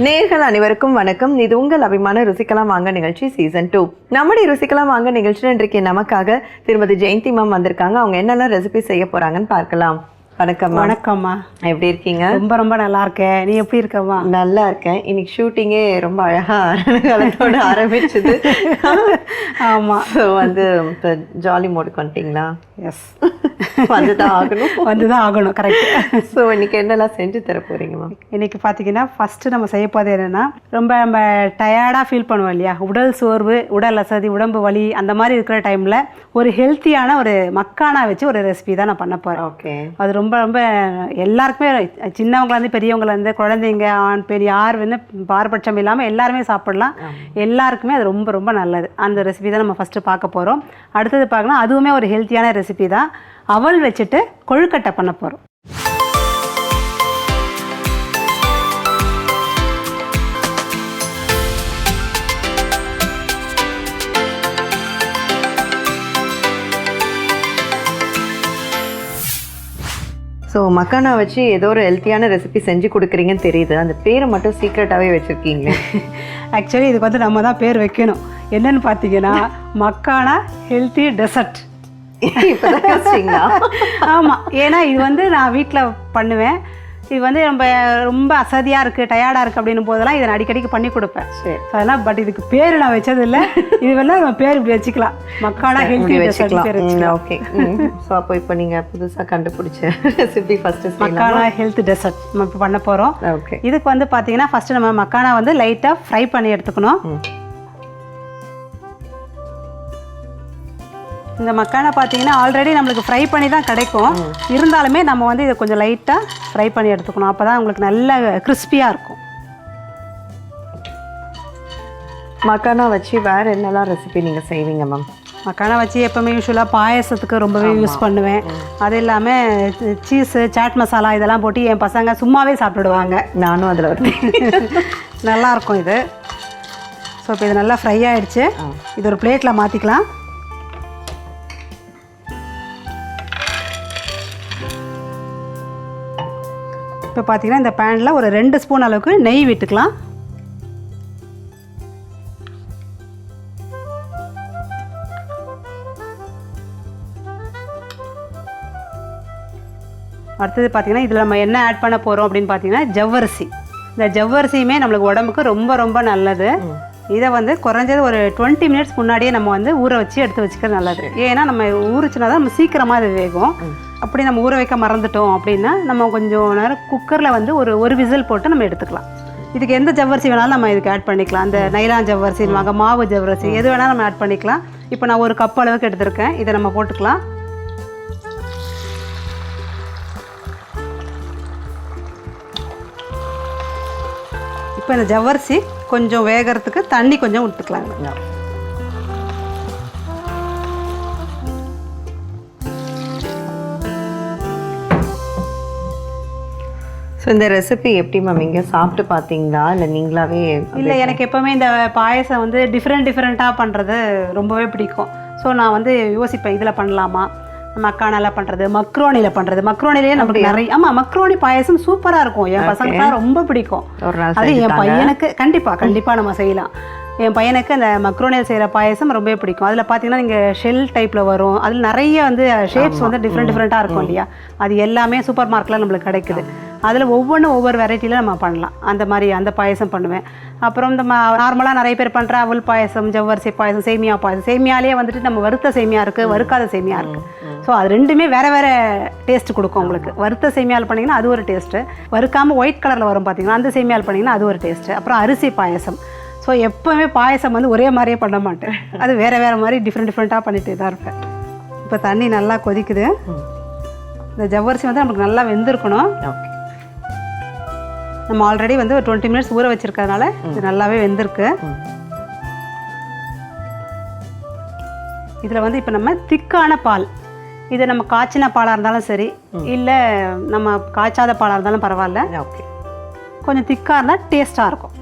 நேயர்கள் அனைவருக்கும் வணக்கம். இது உங்கள் அபிமான ருசிக்கலாம் வாங்க நிகழ்ச்சி சீசன் 2. நம்முடைய ருசிக்கலாம் வாங்க நிகழ்ச்சியில் இன்றைக்கு நமக்காக திருமதி ஜெயந்தி மேம் வந்திருக்காங்க. அவங்க என்னெல்லாம் ரெசிபி செய்ய போறாங்கன்னு பார்க்கலாம். வணக்கம். வணக்கம்மா, எப்படி இருக்கீங்க? ரொம்ப ரொம்ப நல்லா இருக்கேன். நீ எப்படி இருக்கம்மா? நல்லா இருக்கேன். இன்னைக்கு ஷூட்டிங்கே ரொம்ப அழகா காலத்தோட ஆரம்பிச்சது. ஆமாம், ஸோ வந்து இப்போ ஜாலி மோடுக்கு வந்துட்டீங்களா? எஸ், வந்துதான் ஆகணும். கரெக்ட். ஸோ இன்னைக்கு என்னெல்லாம் செஞ்சு தர போறீங்கம்மா? இன்னைக்கு பார்த்தீங்கன்னா ஃபஸ்ட்டு நம்ம செய்ய போகிறது என்னென்னா, நம்ம டயர்டாக ஃபீல் பண்ணுவோம் இல்லையா, உடல் சோர்வு, உடல் அசதி, உடம்பு வலி அந்த மாதிரி இருக்கிற டைமில் ஒரு ஹெல்த்தியான ஒரு மக்கானா வச்சு ஒரு ரெசிபி தான் நான் பண்ண போகிறேன். ஓகே. அது ரொம்ப ரொம்ப எல்லாருக்குமே, சின்னவங்கலேருந்து பெரியவங்கலேருந்து குழந்தைங்க ஆண் பெண் யார் வந்து பாரபட்சம் இல்லாமல் எல்லாருமே சாப்பிடலாம். எல்லாருக்குமே அது ரொம்ப ரொம்ப நல்லது. அந்த ரெசிபி தான் நம்ம ஃபஸ்ட்டு பார்க்க போகிறோம். அடுத்தது பார்க்கலாம், அதுவுமே ஒரு ஹெல்த்தியான ரெசிபி தான். அவல் வச்சுட்டு கொழுக்கட்டை பண்ண போகிறோம். ஸோ மக்கானா வச்சு ஏதோ ஒரு ஹெல்த்தியான ரெசிபி செஞ்சு கொடுக்குறீங்கன்னு தெரியுது. அந்த பேரை மட்டும் சீக்ரெட்டாகவே வச்சுருக்கீங்களே. ஆக்சுவலி இதுக்கு வந்து நம்ம தான் பேர் வைக்கணும். என்னன்னு பார்த்தீங்கன்னா, மக்கானா ஹெல்த்தி டெசர்ட். ஆமாம், ஏன்னா இது வந்து நான் வீட்டில் பண்ணுவேன். இது வந்து ரொம்ப ரொம்ப அசதியாக இருக்குது, டயர்டாக இருக்குது அப்படின்னும் போதெல்லாம் இதை நான் அடிக்கடிக்கு பண்ணி கொடுப்பேன். சரி, அதெல்லாம். பட் இதுக்கு பேர் நான் வச்சது இல்லை. இதுவெல்லாம் நம்ம பேர் இப்படி வச்சுக்கலாம், மக்கானா ஹெல்த்தி வச்சுக்கலாம். ஓகே. ஸோ அப்போ இப்போ நீங்கள் புதுசாக கண்டுபிடிச்ச recipe first makhana health dessert நம்ம இப்போ பண்ண போகிறோம். ஓகே. இதுக்கு வந்து பார்த்தீங்கன்னா ஃபஸ்ட்டு நம்ம மக்கானா வந்து லைட்டாக ஃப்ரை பண்ணி எடுத்துக்கணும். இந்த மக்கானா பார்த்தீங்கன்னா ஆல்ரெடி நம்மளுக்கு ஃப்ரை பண்ணி தான் கிடைக்கும். இருந்தாலுமே நம்ம வந்து இதை கொஞ்சம் லைட்டாக ஃப்ரை பண்ணி எடுத்துக்கணும். அப்போ தான் உங்களுக்கு நல்ல கிறிஸ்பியாக இருக்கும். மக்கானா வச்சு வேறு என்னெல்லாம் ரெசிபி நீங்கள் செய்வீங்க மேம்? மக்கானா வச்சு எப்போவுமே யூஸ்வலாக பாயசத்துக்கு ரொம்பவே யூஸ் பண்ணுவேன். அது இல்லாமல் சீஸு, சாட் மசாலா இதெல்லாம் போட்டு என் பசங்க சும்மாவே சாப்பிட்டுடுவாங்க. நானும் அதில் வருவேன். நல்லாயிருக்கும் இது. ஸோ இப்போ இது நல்லா ஃப்ரை ஆகிடுச்சு. இது ஒரு பிளேட்டில் மாற்றிக்கலாம். இப்போ பார்த்தீங்கன்னா இந்த பேனில் ஒரு 2 ஸ்பூன் அளவுக்கு நெய் விட்டுக்கலாம். அடுத்தது பார்த்தீங்கன்னா இதில் நம்ம என்ன ஆட் பண்ண போகிறோம் அப்படின்னு பார்த்தீங்கன்னா ஜவ்வரிசி. இந்த ஜவ்வரிசியுமே நம்மளுக்கு உடம்புக்கு ரொம்ப ரொம்ப நல்லது. இதை வந்து குறைஞ்சது ஒரு 20 மினிட்ஸ் முன்னாடியே நம்ம வந்து ஊற வச்சு எடுத்து வச்சுக்கிறது நல்லது. ஏன்னா நம்ம ஊறிச்சுனா தான் நம்ம சீக்கிரமாக அது வேகும். அப்படி நம்ம ஊற வைக்க மறந்துட்டோம் அப்படின்னா நம்ம கொஞ்சம் நேரம் குக்கரில் வந்து ஒரு விசில் போட்டு நம்ம எடுத்துக்கலாம். இதுக்கு எந்த ஜவ்வரிசி வேணாலும் நம்ம இதுக்கு ஆட் பண்ணிக்கலாம். அந்த நைலான் ஜவ்வரிசின்னு மாவு ஜவ்வரிசி எது வேணாலும் நம்ம ஆட் பண்ணிக்கலாம். இப்போ நான் ஒரு கப் அளவுக்கு எடுத்திருக்கேன். இதை நம்ம போட்டுக்கலாம். இப்போ இந்த ஜவ்வரிசி கொஞ்சம் வேகிறதுக்கு தண்ணி கொஞ்சம் விட்டுக்கலாம். ஸோ இந்த ரெசிபி எப்படி மேம் இங்கே சாப்பிட்டு பார்த்தீங்களா இல்லை நீங்களாவே? இல்லை, எனக்கு எப்போவுமே இந்த பாயசம் வந்து டிஃப்ரெண்ட்டாக பண்ணுறது ரொம்பவே பிடிக்கும். ஸோ நான் வந்து யோசிப்பேன், இதில் பண்ணலாமா, மக்கானால பண்ணுறது, மக்ரோனியில் பண்ணுறது. மக்ரோனிலே நமக்கு நிறைய மக்ரோனி பாயசம் சூப்பராக இருக்கும். என் பசங்களுக்குலாம் ரொம்ப பிடிக்கும். அது என் பையனுக்கு கண்டிப்பாக நம்ம செய்யலாம். என் பையனுக்கு அந்த மக்ரோனியில் செய்கிற பாயசம் ரொம்பவே பிடிக்கும். அதில் பார்த்தீங்கன்னா நீங்கள் ஷெல் டைப்பில் வரும். அதில் நிறைய வந்து ஷேப்ஸ் வந்து டிஃப்ரெண்ட்டாக இருக்கும் இல்லையா. அது எல்லாமே சூப்பர் மார்க்கெட்டில் நம்மளுக்கு கிடைக்குது. அதில் ஒவ்வொரு வெரைட்டியில் நம்ம பண்ணலாம். அந்த மாதிரி அந்த பாயசம் பண்ணுவேன். அப்புறம் இந்த நார்மலாக நிறைய பேர் பண்ணுற அவல் பாயசம், ஜவ்வரிசி பாயசம், சேமியா பாயசம். சேமியாலே வந்துட்டு நம்ம வறுத்த சேமியா இருக்குது, வறுக்காத சேமியா இருக்குது. ஸோ அது ரெண்டுமே வேறு டேஸ்ட் கொடுக்கும் உங்களுக்கு. வறுத்த சேமியால் பண்ணிங்கன்னா அது ஒரு டேஸ்ட்டு, வறுக்காமல் ஒயிட் கலரில் வரும் பார்த்தீங்கன்னா அந்த சேமியால் பண்ணிங்கன்னா அது ஒரு டேஸ்ட்டு. அப்புறம் அரிசி பாயசம். ஸோ எப்போவுமே பாயசம் வந்து ஒரே மாதிரியே பண்ண மாட்டேன். அது வேறு மாதிரி டிஃப்ரெண்ட்டாக பண்ணிகிட்டே தான் இருப்பேன். இப்போ தண்ணி நல்லா கொதிக்குது. இந்த ஜவ்வரிசி வந்து நமக்கு நல்லா வெந்திருக்கணும். நம்ம ஆல்ரெடி வந்து ஒரு 20 மினிட்ஸ் ஊற வச்சிருக்கிறதுனால இது நல்லாவே வெந்திருக்கு. இதில் வந்து இப்போ நம்ம திக்கான பால், இதை நம்ம காய்ச்சின பாலாக இருந்தாலும் சரி, இல்லை நம்ம காய்ச்சாத பாலாக இருந்தாலும் பரவாயில்ல. ஓகே. கொஞ்சம் திக்காக இருந்தால் டேஸ்ட்டாக இருக்கும்.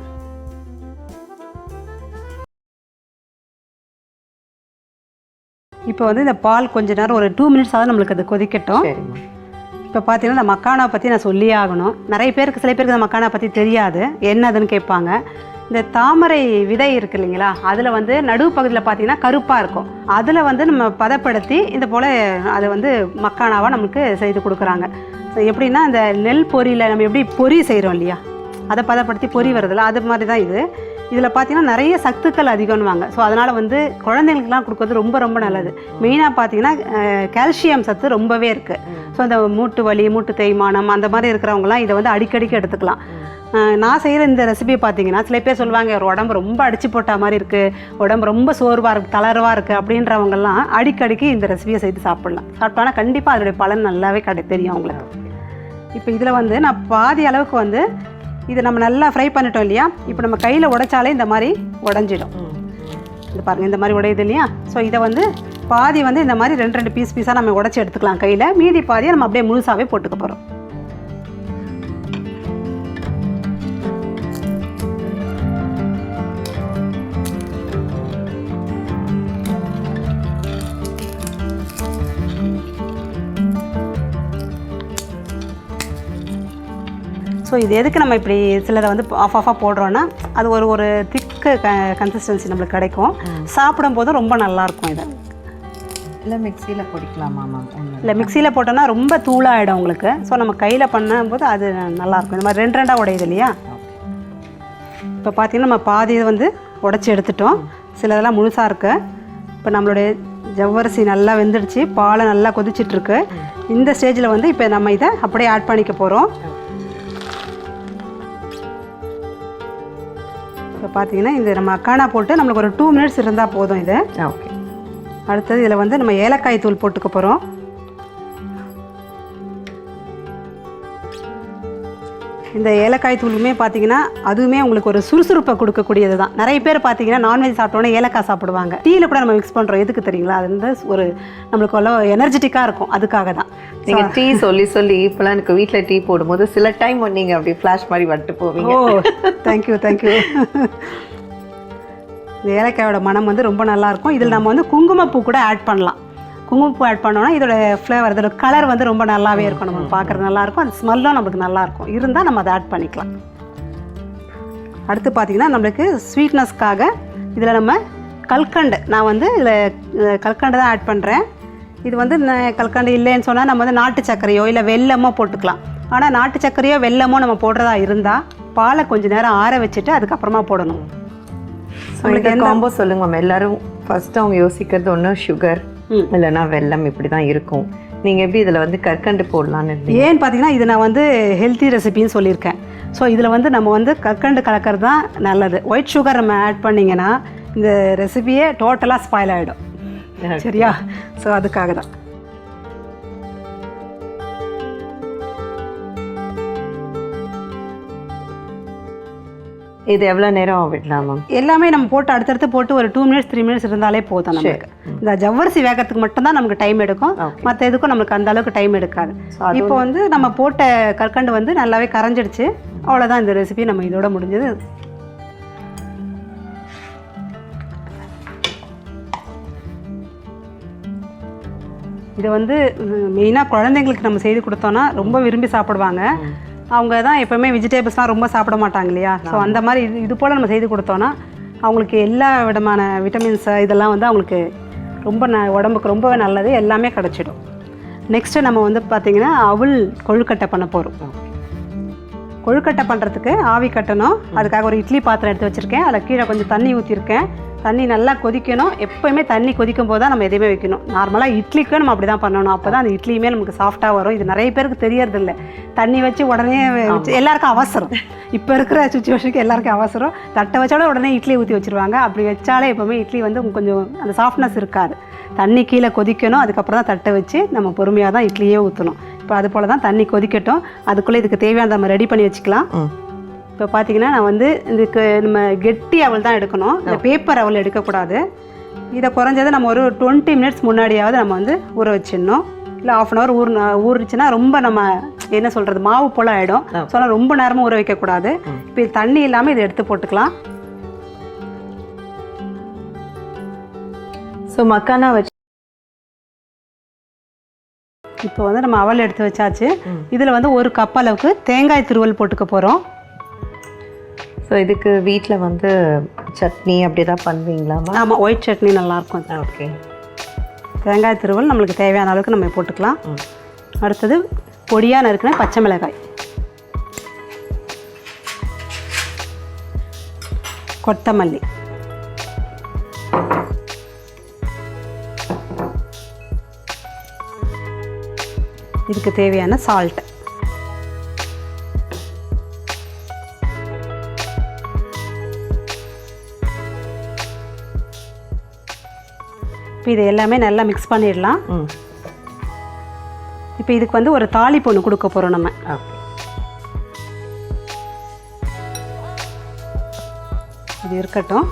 இப்போ வந்து இந்த பால் கொஞ்ச நேரம் ஒரு 2 மினிட்ஸ் ஆகுது நம்மளுக்கு அது கொதிக்கட்டும். இப்போ பார்த்தீங்கன்னா இந்த மக்கானா பற்றி நான் சொல்லியே ஆகணும். நிறைய பேருக்கு சில பேருக்கு இந்த மக்கானா பற்றி தெரியாது, என்னதுன்னு கேட்பாங்க. இந்த தாமரை விதை இருக்கு இல்லைங்களா, அதில் வந்து நடுவு பகுதியில் பார்த்தீங்கன்னா கருப்பாக இருக்கும். அதில் வந்து நம்ம பதப்படுத்தி இந்த போல் அதை வந்து மக்கானாவாக நமக்கு செய்து கொடுக்குறாங்க. ஸோ எப்படின்னா இந்த நெல் பொரியில் நம்ம எப்படி பொரி செய்கிறோம் இல்லையா, அதை பதப்படுத்தி பொரி வருதில்ல, அது மாதிரி தான் இது. இதில் பார்த்தீங்கன்னா நிறைய சத்துக்கள் அதிகம்னுவாங்க. ஸோ அதனால் வந்து குழந்தைங்களுக்குலாம் கொடுக்குறது ரொம்ப ரொம்ப நல்லது. மெயினாக பார்த்தீங்கன்னா கால்சியம் சத்து ரொம்பவே இருக்குது. ஸோ இந்த மூட்டு வலி, மூட்டு தேய்மானம் அந்த மாதிரி இருக்கிறவங்களாம் இதை வந்து அடிக்கடிக்கு எடுத்துக்கலாம். நான் செய்கிற இந்த ரெசிபியை பார்த்தீங்கன்னா சில பேர் சொல்லுவாங்க, ஒரு உடம்பு ரொம்ப அடிச்சு போட்ட மாதிரி இருக்குது, உடம்பு ரொம்ப சோர்வாக இருக்குது, தளர்வாக இருக்குது அப்படின்றவங்கெல்லாம் அடிக்கடிக்கு இந்த ரெசிபியை செய்து சாப்பிட்டோன்னா கண்டிப்பாக அதனுடைய பலன் நல்லாவே தெரியும் அவங்களுக்கு. இப்போ இதில் வந்து நான் பாதி அளவுக்கு வந்து இதை நம்ம நல்லா ஃப்ரை பண்ணிட்டோம் இல்லையா, இப்போ நம்ம கையில் உடைச்சாலே இந்த மாதிரி உடஞ்சிடும். இது பாருங்கள், இந்த மாதிரி உடையுது இல்லையா. ஸோ இதை வந்து பாதி வந்து இந்த மாதிரி 2 பீஸாக நம்ம உடச்சி எடுத்துக்கலாம் கையில், மீதி பாதியை நம்ம அப்படியே முழுசாகவே போட்டுக்க போகிறோம். ஸோ இது எதுக்கு நம்ம இப்படி சிலரை வந்து ஆஃபாக போடுறோன்னா, அது ஒரு திக்கு கன்சிஸ்டன்சி நம்மளுக்கு கிடைக்கும். சாப்பிடும் போது ரொம்ப நல்லாயிருக்கும். இது இல்லை மிக்சியில் பொடிக்கலாமா மேம்? இல்லை மிக்சியில் போட்டோன்னா ரொம்ப தூளாகிடும் உங்களுக்கு. ஸோ நம்ம கையில் பண்ணும்போது அது நல்லாயிருக்கும். இந்த மாதிரி 2 உடையுது இல்லையா. இப்போ பார்த்தீங்கன்னா நம்ம பாதி இதை வந்து உடச்சி எடுத்துட்டோம், சில இதெல்லாம் முழுசாக இருக்குது. இப்போ நம்மளுடைய ஜவ்வரிசி நல்லா வெந்துடுச்சு, பாலை நல்லா கொதிச்சிட்ருக்கு. இந்த ஸ்டேஜில் வந்து இப்போ நம்ம இதை அப்படியே ஆட் பண்ணிக்க போகிறோம். இப்போ பார்த்தீங்கன்னா இந்த நம்ம மக்கானா போட்டு நம்மளுக்கு ஒரு 2 மினிட்ஸ் இருந்தால் போதும் இது. ஓகே. அடுத்தது இதில் வந்து நம்ம ஏலக்காய் தூள் போட்டுக்க போகிறோம். இந்த ஏலக்காய் தூளுமே பார்த்தீங்கன்னா அதுவுமே உங்களுக்கு ஒரு சுறுசுறுப்பை கொடுக்கக்கூடியது தான். நிறைய பேர் பார்த்தீங்கன்னா நான்வெஜ் சாப்பிட்டோன்னே ஏலக்காய் சாப்பிடுவாங்க. டீயில் கூட நம்ம மிக்ஸ் பண்ணுறோம். எதுக்கு தெரியுங்களா, அது வந்து ஒரு நம்மளுக்கு அவ்வளோ எனர்ஜெட்டிக்காக இருக்கும், அதுக்காக தான். நீங்கள் டீ சொல்லி இப்போலாம் எனக்கு வீட்டில் டீ போடும்போது சில டைம் நீங்கள் அப்படி ஃப்ளாஷ் மாதிரி வந்துட்டு போவீங்க. ஓ, தேங்க்யூ. இந்த ஏலக்காயோட மனம் வந்து ரொம்ப நல்லாயிருக்கும். இதில் நம்ம வந்து குங்குமப்பூ கூட ஆட் பண்ணலாம். குங்குமப்பூ ஆட் பண்ணோன்னா இதோட ஃப்ளேவர், இதோட கலர் வந்து ரொம்ப நல்லாவே இருக்கும். நம்ம பார்க்குறது நல்லாயிருக்கும், அந்த ஸ்மெல்லும் நம்மளுக்கு நல்லாயிருக்கும். இருந்தால் நம்ம அதை ஆட் பண்ணிக்கலாம். அடுத்து பார்த்திங்கன்னா நம்மளுக்கு ஸ்வீட்னஸ்க்காக இதில் நம்ம கல்கண்டு, நான் வந்து இதில் கல்கண்டு தான் ஆட் பண்ணுறேன். இது வந்து கல்கண்டு இல்லைன்னு சொன்னால் நம்ம வந்து நாட்டு சர்க்கரையோ இல்லை வெல்லமோ போட்டுக்கலாம். ஆனால் நாட்டு சர்க்கரையோ வெல்லமோ நம்ம போடுறதா இருந்தால் பாலை கொஞ்சம் நேரம் ஆற வச்சுட்டு அதுக்கப்புறமா போடணும். உங்களுக்கு காம்போ சொல்லுங்க மேம். எல்லாரும் ஃபர்ஸ்ட் அவங்க யோசிக்கிறது ஒன்று சுகர் இல்லைன்னா வெல்லம், இப்படி தான் இருக்கும். நீங்கள் எப்படி இதில் வந்து கற்கண்டு போடலான்னு இருந்தீங்க? ஏன்னு பார்த்தீங்கன்னா இது நான் வந்து ஹெல்த்தி ரெசிபின்னு சொல்லியிருக்கேன். ஸோ இதில் வந்து நம்ம வந்து கற்கண்டு கலக்கிறது தான் நல்லது. ஒயிட் சுகர் நம்ம ஆட் பண்ணிங்கன்னா இந்த ரெசிபியே டோட்டலாக ஸ்பாயில் ஆகிடும். சரியா? ஸோ அதுக்காக தான். இது எவ்வளோ நேரம் விடலாம் மேம்? எல்லாமே நம்ம போட்டு அடுத்தடுத்து போட்டு ஒரு 2 மினிட்ஸ் 3 மினிட்ஸ் இருந்தாலே போதும் நமக்கு. இந்த ஜவ்வரிசி வேகத்துக்கு மட்டும்தான் நமக்கு டைம் எடுக்கும், மற்ற எதுக்கும் நம்மளுக்கு அந்த அளவுக்கு டைம் எடுக்காது. இப்போ வந்து நம்ம போட்ட கற்கண்டு வந்து நல்லாவே கரைஞ்சிடுச்சு. அவ்வளோதான், இந்த ரெசிபி நம்ம இதோட முடிஞ்சது. இது வந்து மெயினாக குழந்தைங்களுக்கு நம்ம செய்து கொடுத்தோன்னா ரொம்ப விரும்பி சாப்பிடுவாங்க. அவங்க தான் எப்போவுமே வெஜிடபிள்ஸ்லாம் ரொம்ப சாப்பிட மாட்டாங்க இல்லையா. ஸோ அந்த மாதிரி இது போல் நம்ம செய்து கொடுத்தோன்னா அவங்களுக்கு எல்லா விதமான விட்டமின்ஸ் இதெல்லாம் வந்து அவங்களுக்கு ரொம்ப உடம்புக்கு ரொம்பவே நல்லது, எல்லாமே கிடச்சிடும். நெக்ஸ்ட்டு நம்ம வந்து பார்த்திங்கன்னா அவல் கொழுக்கட்டை பண்ண போகிறோம். கொழுக்கட்டை பண்ணுறதுக்கு ஆவி கட்டணும். அதுக்காக ஒரு இட்லி பாத்திரம் எடுத்து வச்சுருக்கேன். அதில் கீழே கொஞ்சம் தண்ணி ஊற்றிருக்கேன். தண்ணி நல்லா கொதிக்கணும். எப்போயுமே தண்ணி கொதிக்கும் போது தான் நம்ம எதையுமே வைக்கணும். நார்மலாக இட்லிக்கும் நம்ம அப்படி தான் பண்ணணும். அப்போ தான் அந்த இட்லியுமே நமக்கு சாஃப்டாக வரும். இது நிறைய பேருக்கு தெரியறதில்லை. தண்ணி வச்சு உடனே வச்சு எல்லாருக்கும் அவசரம். இப்போ இருக்கிற சுச்சுவேஷனுக்கு எல்லாருக்கும் அவசரம். தட்டை வச்சாலே உடனே இட்லி ஊற்றி வச்சுருவாங்க. அப்படி வச்சாலே எப்போவுமே இட்லி வந்து கொஞ்சம் அந்த சாஃப்ட்னஸ் இருக்காது. தண்ணி கீழே கொதிக்கணும். அதுக்கப்புறம் தான் தட்டை வச்சு நம்ம பொறுமையாக தான் இட்லியே ஊற்றணும். இப்போ அது போல் தான் தண்ணி கொதிக்கட்டும். அதுக்குள்ளே இதுக்கு தேவையான நம்ம ரெடி பண்ணி வச்சுக்கலாம். இப்போ பார்த்தீங்கன்னா நான் வந்து இதுக்கு நம்ம கெட்டி அவல் தான் எடுக்கணும். இந்த பேப்பர் அவல் எடுக்கக்கூடாது. இதை குறைஞ்சது நம்ம ஒரு 20 மினிட்ஸ் முன்னாடியாவது நம்ம வந்து ஊற வச்சிடணும். இல்லை 1/2 hour ஊறிச்சுன்னா ரொம்ப நம்ம என்ன சொல்கிறது மாவு போல் ஆகிடும். ஸோ ஆனால் ரொம்ப நேரமும் ஊற வைக்கக்கூடாது. இப்போ இது தண்ணி இல்லாமல் இதை எடுத்து போட்டுக்கலாம். ஸோ மக்கானா வச்சு இப்போ வந்து நம்ம அவல் எடுத்து வச்சாச்சு. இதில் வந்து 1 கப் அளவுக்கு தேங்காய் துருவல் போட்டுக்க போகிறோம். ஸோ இதுக்கு வீட்டில் வந்து சட்னி அப்படி தான் பண்ணுவீங்களாமா? ஆமாம், ஒயிட் சட்னி நல்லாயிருக்கும். ஓகே. தேங்காய் துருவல் நம்மளுக்கு தேவையான அளவுக்கு நம்ம போட்டுக்கலாம். அடுத்தது பொடியாக நறுக்கின பச்சை மிளகாய், கொத்தமல்லி, இதுக்கு தேவையான சால்ட், இப்போ இது எல்லாமே நல்லா மிக்ஸ் பண்ணிடலாம். இப்போ இதுக்கு வந்து ஒரு தாளிப்பு ஒன்று கொடுக்க போகிறோம் நம்ம. இது இருக்கட்டும்.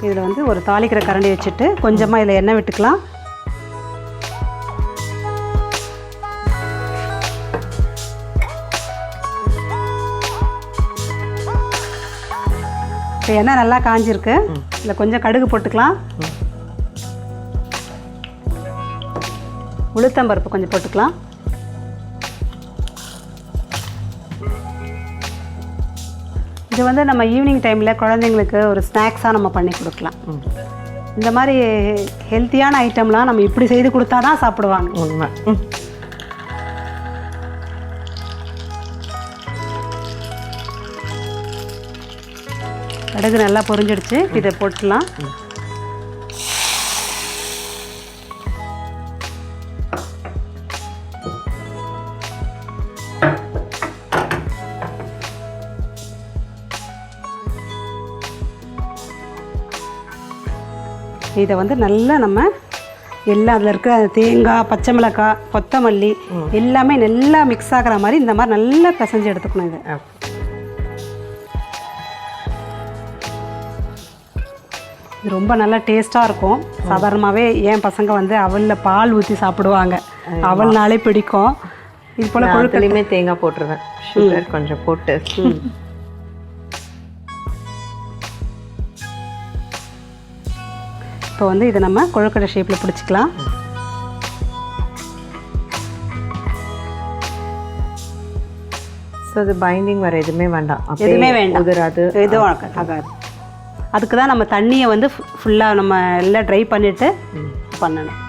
இதில் வந்து ஒரு தாளிக்கிற கரண்டி வச்சுட்டு கொஞ்சமாக இதில் எண்ணெய் விட்டுக்கலாம். இப்போ எண்ணெய் நல்லா காஞ்சிருக்கு. இதில் கொஞ்சம் கடுகு போட்டுக்கலாம். உளுத்தம்பருப்பு கொஞ்சம் போட்டுக்கலாம். இது வந்து நம்ம ஈவினிங் டைமில் குழந்தைங்களுக்கு ஒரு ஸ்நாக்ஸாக நம்ம பண்ணி கொடுக்கலாம். இந்த மாதிரி ஹெல்த்தியான ஐட்டம்லாம் நம்ம இப்படி செய்து கொடுத்தா தான் சாப்பிடுவாங்க. உண்மை. கடுகு நல்லா பொரிஞ்சிடுச்சு. இதை போட்டுடலாம். இதை வந்து நல்லா நம்ம எல்லாம் அதில் இருக்கிற தேங்காய், பச்சை மிளகாய், கொத்தமல்லி எல்லாமே நல்லா மிக்ஸ் ஆகிற மாதிரி இந்த மாதிரி நல்லா பிசைஞ்சு எடுத்துக்கணும். இது இது ரொம்ப நல்லா டேஸ்ட்டாக இருக்கும். சாதாரணமாகவே என் பசங்க வந்து அவலில் பால் ஊற்றி சாப்பிடுவாங்க. அவல்னாலே பிடிக்கும். இது போல் கொழுக்கலையுமே தேங்காய் போட்டுருவேன், சுகர் கொஞ்சம் போட்டு. இப்போ வந்து இதை நம்ம கொழுக்கட்டை ஷேப்பில் பிடிச்சிக்கலாம். ஸோ அது பைண்டிங் வர எதுவுமே வேண்டாம், எதுவுமே வேண்டாம், உதிராது, எதுவும் ஆகாது. அதுக்கு தான் நம்ம தண்ணியை வந்து ஃபுல்லாக நம்ம எல்லாம் ட்ரை பண்ணிவிட்டு பண்ணணும்.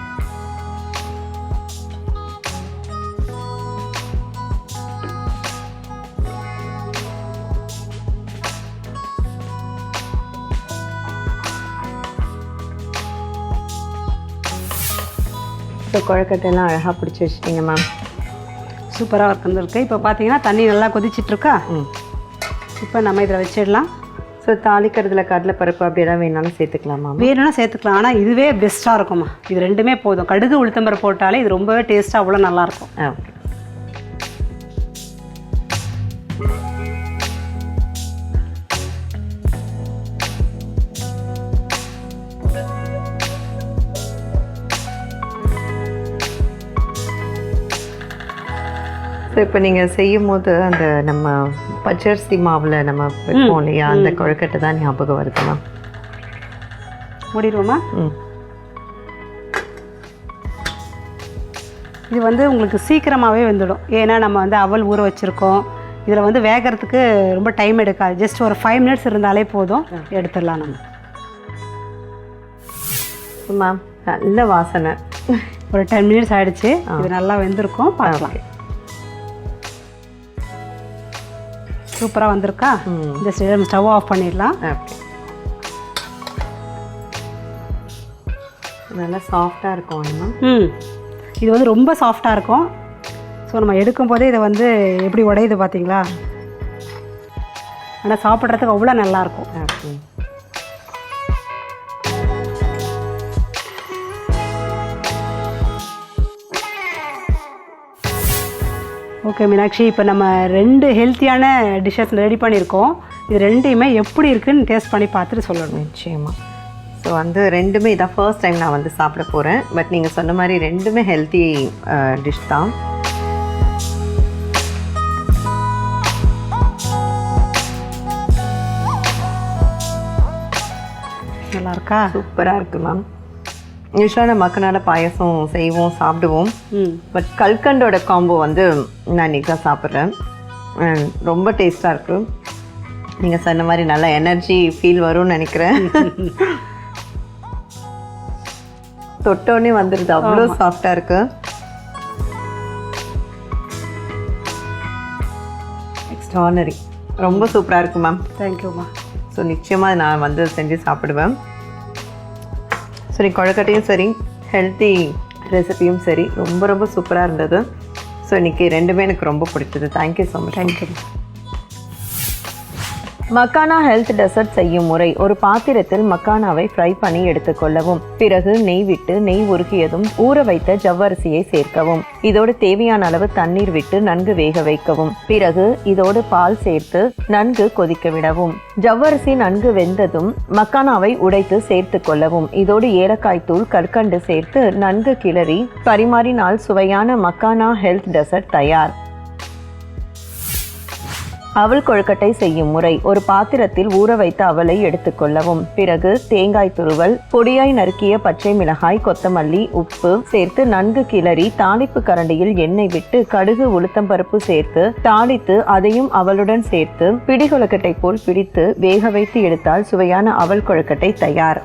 ஸோ கொழுக்கட்டையெல்லாம் அழகாக பிடிச்சி வச்சுட்டிங்க மேம். சூப்பராக வந்துருக்கு. இப்போ பார்த்தீங்கன்னா தண்ணி நல்லா கொதிச்சிட்ருக்கா. இப்போ நம்ம இதில் வச்சிடலாம். ஸோ தாளிக்கிறதுல கடலைப்பருப்பு அப்படி எதாவது வேணாலும் சேர்த்துக்கலாமா? வேணும்னா சேர்த்துக்கலாம். ஆனால் இதுவே பெஸ்ட்டாக இருக்குமா. இது ரெண்டுமே போதும். கடுகு உளுத்தம்பருப்பு போட்டாலே இது ரொம்பவே டேஸ்ட்டாக அவ்வளோ நல்லாயிருக்கும். ஓகே. ஸோ இப்போ நீங்கள் செய்யும் போது அந்த நம்ம பச்சரிசி மாவில் நம்ம வைப்போம் இல்லையா, அந்த கொழுக்கட்டை தான் ஞாபகம் வருதுமா. முடிடுவோமா? இது வந்து உங்களுக்கு சீக்கிரமாகவே வந்துடும். ஏன்னா நம்ம வந்து அவல் ஊற வச்சுருக்கோம். இதில் வந்து வேகிறதுக்கு ரொம்ப டைம் எடுக்காது. ஜஸ்ட் ஒரு 5 மினிட்ஸ் இருந்தாலே போதும், எடுத்துடலாம் நம்ம. மேம் நல்ல வாசனை. ஒரு 10 மினிட்ஸ் ஆகிடுச்சு. இது நல்லா வெந்திருக்கும், பார்க்கலாம். சூப்பராக வந்திருக்கா. இந்த ஸ்டவ் ஆஃப் பண்ணிடலாம். நல்லா சாஃப்டாக இருக்கும். இது வந்து ரொம்ப சாஃப்டாக இருக்கும். ஸோ நம்ம எடுக்கும் போதே இதை வந்து எப்படி உடையுது பார்த்தீங்களா. ஆனால் சாப்பிட்றதுக்கு அவ்வளோ நல்லாயிருக்கும். ஓகே மீனாட்சி, இப்போ நம்ம 2 ஹெல்த்தியான டிஷ்ஷஸ் ரெடி பண்ணியிருக்கோம். இது ரெண்டையுமே எப்படி இருக்குன்னு டேஸ்ட் பண்ணி பார்த்துட்டு சொல்லணும். நிச்சயமாக. ஸோ வந்து ரெண்டுமே இதான் ஃபர்ஸ்ட் டைம் நான் வந்து சாப்பிட போகிறேன். பட் நீங்கள் சொன்ன மாதிரி ரெண்டுமே ஹெல்த்தி டிஷ் தான். நல்லா இருக்கா? சூப்பராக இருக்குது மேம். யூஸ்வலாக நம்ம மக்கனால பாயசம் செய்வோம் சாப்பிடுவோம். ம் பட் கல்கண்டோட காம்போ வந்து நான் இன்றைக்கி தான் சாப்பிட்றேன். ரொம்ப டேஸ்ட்டாக இருக்குது. நீங்கள் சொன்ன மாதிரி நல்லா எனர்ஜி ஃபீல் வரும்னு நினைக்கிறேன். தொட்டோடனே வந்துடுது, அவ்வளோ சாஃப்டாக இருக்குது. எக்ஸ்ட்ரானரி, ரொம்ப சூப்பராக இருக்குது மேம். தேங்க்யூம்மா. ஸோ நிச்சயமாக நான் வந்து செஞ்சு சாப்பிடுவேன். சரி, கொழுக்கட்டையும் சரி, ஹெல்த்தி ரெசிபியும் சரி, ரொம்ப ரொம்ப சூப்பராக இருந்தது. ஸோ இன்றைக்கி ரெண்டுமே எனக்கு ரொம்ப பிடிச்சது. Thank you so much. Thank you. Makhana health dessert செய்யும் முறை: ஒரு பாத்திரத்தில் மக்கானாவை ஃப்ரை பண்ணி எடுத்துக்கொள்ளவும். பிறகு நெய் விட்டு நெய் உருகியதும் ஊற வைத்த ஜவ்வரிசியை சேர்க்கவும். இதோடு தேவையான அளவு தண்ணீர் விட்டு நன்கு வேக வைக்கவும். பிறகு இதோடு பால் சேர்த்து நன்கு கொதிக்க விடவும். ஜவ்வரிசி நன்கு வெந்ததும் மக்கானாவை உடைத்து சேர்த்து கொள்ளவும். இதோடு ஏலக்காய் தூள், கற்கண்டு சேர்த்து நன்கு கிளறி பரிமாறினால் சுவையான மக்கானா ஹெல்த் டெசர்ட் தயார். அவல் கொழுக்கட்டை செய்யும் முறை: ஒரு பாத்திரத்தில் ஊற வைத்த அவலை எடுத்துக்கொள்ளவும். பிறகு தேங்காய் துருவல், பொடியாய் நறுக்கிய பச்சை மிளகாய், கொத்தமல்லி, உப்பு சேர்த்து நன்கு கிளறி தாளிப்பு கரண்டியில் எண்ணெய் விட்டு கடுகு உளுத்தம்பருப்பு சேர்த்து தாளித்து அதையும் அவளுடன் சேர்த்து பிடி கொழுக்கட்டை போல் பிடித்து வேக வைத்து எடுத்தால் சுவையான அவல் கொழுக்கட்டை தயார்.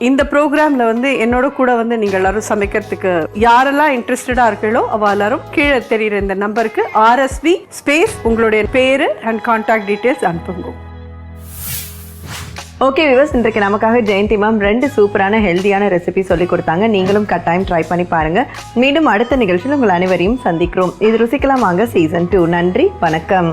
இந்த ப்ரோக்ராமில் வந்து என்னோட கூட வந்து நீங்கள் எல்லாரும் சமைக்கிறதுக்கு யாரெல்லாம் இன்ட்ரெஸ்டடாக இருக்கீங்களோ அவள் எல்லாரும் கீழே தெரிகிற இந்த நம்பருக்கு RSV ஸ்பேஸ் உங்களுடைய பேர் அண்ட் கான்டாக்ட் டீட்டெயில்ஸ் அனுப்புங்க. ஓகே வியூவர்ஸ், இன்றைக்கு நமக்காக ஜெயந்தி மேம் 2 சூப்பரான ஹெல்தியான ரெசிபி சொல்லி கொடுத்தாங்க. நீங்களும் கட்டாயம் ட்ரை பண்ணி பாருங்க. மீண்டும் அடுத்த நிகழ்ச்சியில் உங்கள் அனைவரையும் சந்திக்கிறோம். இது ருசிக்கலாம் வாங்க சீசன் 2. நன்றி, வணக்கம்.